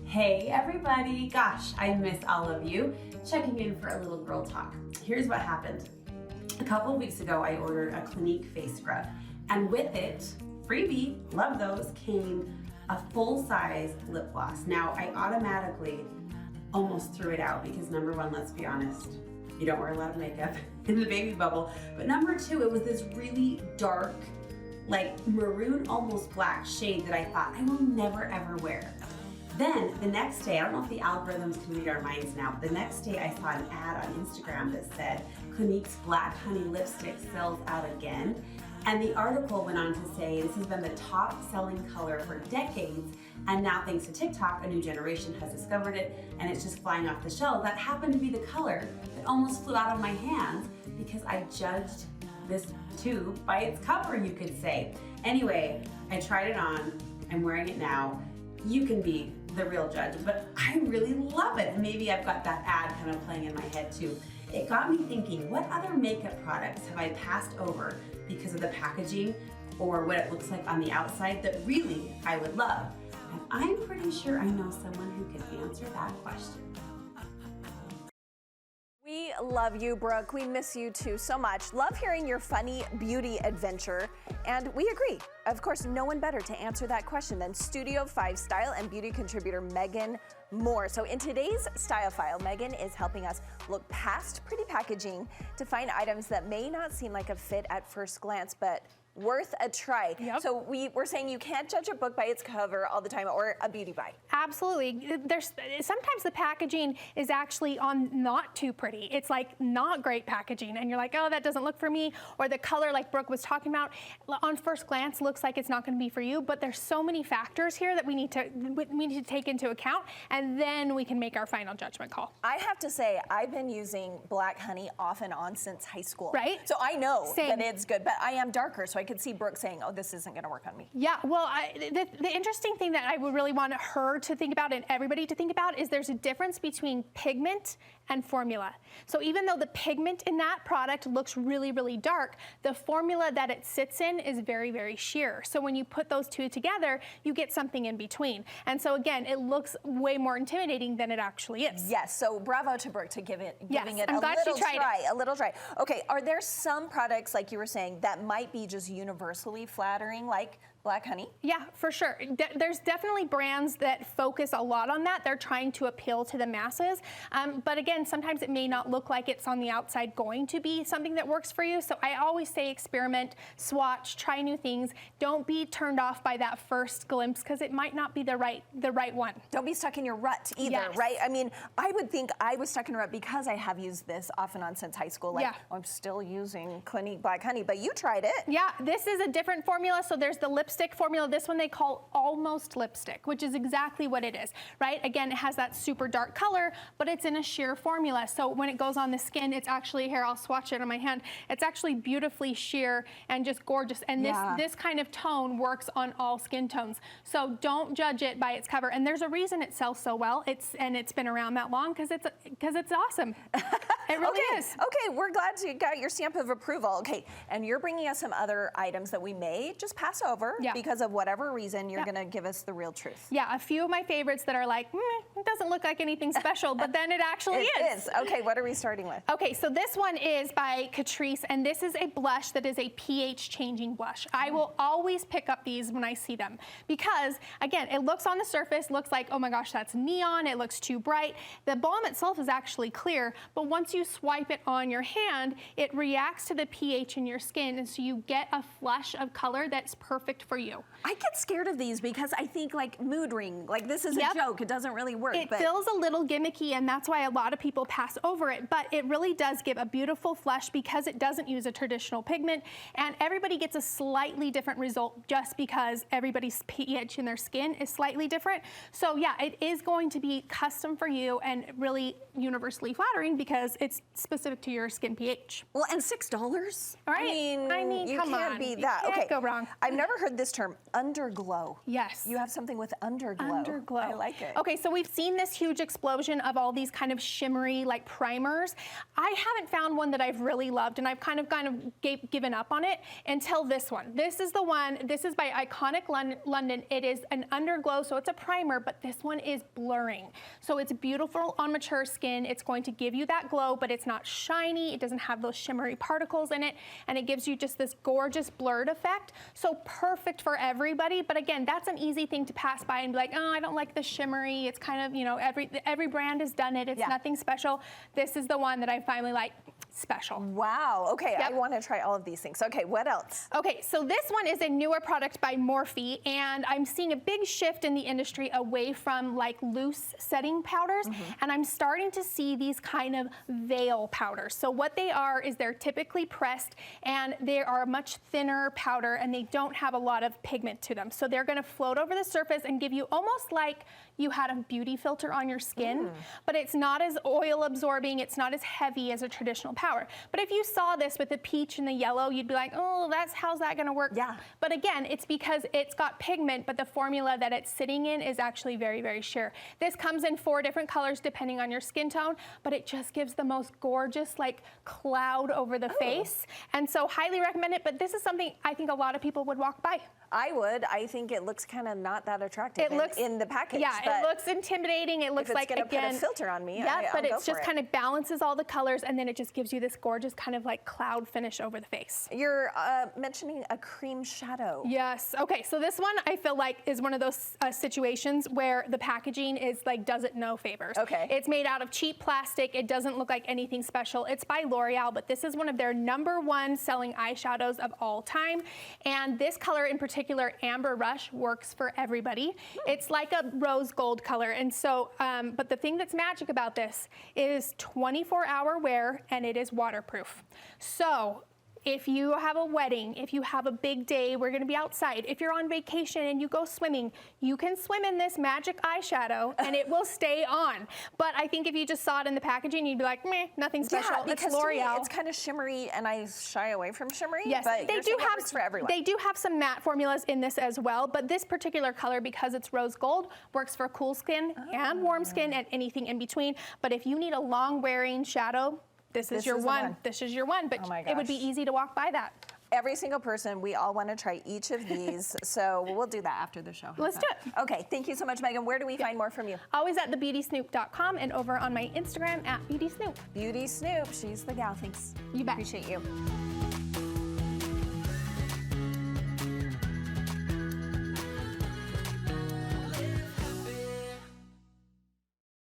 Hey everybody, gosh, I miss all of you. Checking in for a little girl talk. Here's what happened. A couple of weeks ago, I ordered a Clinique face scrub, and with it, freebie, love those, came a full-size lip gloss. Now, I automatically almost threw it out because number one, let's be honest, you don't wear a lot of makeup in the baby bubble, but number two, it was this really dark, like maroon, almost black shade that I thought I will never ever wear. Then the next day, I don't know if the algorithms can read our minds now, but the next day I saw an ad on Instagram that said Clinique's Black Honey lipstick sells out again. And the article went on to say this has been the top selling color for decades, and now thanks to TikTok, a new generation has discovered it and it's just flying off the shelves. That happened to be the color that almost flew out of my hands because I judged this tube by its cover, you could say. Anyway, I tried it on, I'm wearing it now. You can be the real judge, but I really love it. And maybe I've got that ad kind of playing in my head too. It got me thinking, what other makeup products have I passed over because of the packaging or what it looks like on the outside that really I would love? And I'm pretty sure I know someone who can answer that question. We love you, Brooke. We miss you too so much. Love hearing your funny beauty adventure. And we agree. Of course, no one better to answer that question than Studio 5 style and beauty contributor Megan Moore. So in today's Style File, Megan is helping us look past pretty packaging to find items that may not seem like a fit at first glance, but worth a try. Yep. So we're saying you can't judge a book by its cover all the time, or a beauty buy. Absolutely. There's sometimes the packaging is actually not too pretty. It's like not great packaging, and you're like, oh, that doesn't look for me. Or the color, like Brooke was talking about, on first glance looks like it's not going to be for you. But there's so many factors here that we need to take into account, and then we can make our final judgment call. I have to say, I've been using Black Honey off and on since high school. Right. So I know Same. that it's good, but I am darker, so I could see Brooke saying, oh, this isn't going to work on me. Yeah, well, the interesting thing that I would really want her to think about and everybody to think about is there's a difference between pigment and formula. So even though the pigment in that product looks really, really dark, the formula that it sits in is very, very sheer. So when you put those two together, you get something in between. And so again, it looks way more intimidating than it actually is. Yes, so bravo to Brooke to giving it a little try. Okay, are there some products, like you were saying, that might be just universally flattering, like Black Honey? Yeah, for sure. There's definitely brands that focus a lot on that. They're trying to appeal to the masses. But again, sometimes it may not look like it's on the outside going to be something that works for you. So I always say experiment, swatch, try new things. Don't be turned off by that first glimpse because it might not be the right one. Don't be stuck in your rut either, Yes. right? I mean, I would think I was stuck in a rut because I have used this off and on since high school. Like, Yeah. I'm still using Clinique Black Honey, but you tried it. Yeah, this is a different formula. So there's the lipstick formula. This one they call almost lipstick, which is exactly what it is, right? Again, it has that super dark color, but it's in a sheer formula. So when it goes on the skin, it's actually, here, I'll swatch it on my hand. It's actually beautifully sheer and just gorgeous. And this kind of tone works on all skin tones. So don't judge it by its cover. And there's a reason it sells so well. It's been around that long because it's awesome. It really is. Okay, we're glad you got your stamp of approval. Okay, and you're bringing us some other items that we may just pass over because of whatever reason. You're going to give us the real truth. Yeah, a few of my favorites that are like, it doesn't look like anything special, but then it actually is. Okay, what are we starting with? Okay, so this one is by Catrice, and this is a blush that is a pH changing blush. I will always pick up these when I see them because, again, it looks on the surface, looks like, oh my gosh, that's neon, it looks too bright. The balm itself is actually clear, but once you swipe it on your hand, it reacts to the pH in your skin, and so you get a flush of color that's perfect for you. I get scared of these because I think like mood ring, like this is a joke, it doesn't really work. It feels a little gimmicky, and that's why a lot of people pass over it, but it really does give a beautiful flush because it doesn't use a traditional pigment, and everybody gets a slightly different result just because everybody's pH in their skin is slightly different. So yeah, it is going to be custom for you and really universally flattering because it's specific to your skin pH. Well, and $6? Right. I mean, you come can't on. beat You that. can't Okay. go wrong. I've never heard this term, underglow. Yes. You have something with underglow. Underglow. I like it. Okay, so we've seen this huge explosion of all these kind of shimmery like primers. I haven't found one that I've really loved, and I've kind of given up on it until this one. This is the one. This is by Iconic London. It is an underglow, so it's a primer, but this one is blurring. So it's beautiful on mature skin. It's going to give you that glow, but it's not shiny. It doesn't have those shimmery particles in it, and it gives you just this gorgeous blurred effect. So perfect for everybody. But again, that's an easy thing to pass by and be like, oh, I don't like the shimmery. It's kind of, you know, every brand has done it. It's nothing special. This is the one that I finally like. Special. Wow. Okay, Yep. I want to try all of these things. Okay, what else? Okay, so this one is a newer product by Morphe, and I'm seeing a big shift in the industry away from like loose setting powders, and I'm starting to see these kind of veil powders. So what they are is they're typically pressed, and they are a much thinner powder, and they don't have a lot of pigment to them. So they're going to float over the surface and give you almost like you had a beauty filter on your skin, but it's not as oil absorbing, it's not as heavy as a traditional powder. But if you saw this with the peach and the yellow, you'd be like, oh, how's that gonna work? Yeah. But again, it's because it's got pigment, but the formula that it's sitting in is actually very, very sheer. This comes in 4 different colors depending on your skin tone, but it just gives the most gorgeous like cloud over the face. And so highly recommend it, but this is something I think a lot of people would walk by. I would. I think it looks kind of not that attractive in the package. Yeah, it looks intimidating. It looks like, if it's gonna again, put a filter on me, yeah, but I'll it's just kind of balances all the colors, and then it just gives you this gorgeous kind of like cloud finish over the face. You're mentioning a cream shadow. Yes. Okay. So this one I feel like is one of those situations where the packaging is like does it no favors. Okay. It's made out of cheap plastic. It doesn't look like anything special. It's by L'Oreal, but this is one of their #1 selling eyeshadows of all time. And this color in particular, Amber Rush, works for everybody. It's like a rose gold color. And so, but the thing that's magic about this is 24-hour wear, and it is waterproof. So if you have a wedding, if you have a big day, we're gonna be outside. If you're on vacation and you go swimming, you can swim in this magic eyeshadow and it will stay on. But I think if you just saw it in the packaging, you'd be like, meh, nothing special. Yeah, because it's L'Oreal. it's kind of shimmery, and I shy away from shimmery. Yes, but they do have for everyone. They do have some matte formulas in this as well, but this particular color, because it's rose gold, works for cool skin and warm skin and anything in between. But if you need a long wearing shadow, this is your one. This is your one, but it would be easy to walk by that. Every single person, we all want to try each of these, so we'll do that after the show. Let's do it. Okay, thank you so much, Megan. Where do we find more from you? Always at thebeautysnoop.com and over on my Instagram at BeautySnoop. Beauty Snoop, she's the gal. Thanks. You bet. Appreciate you.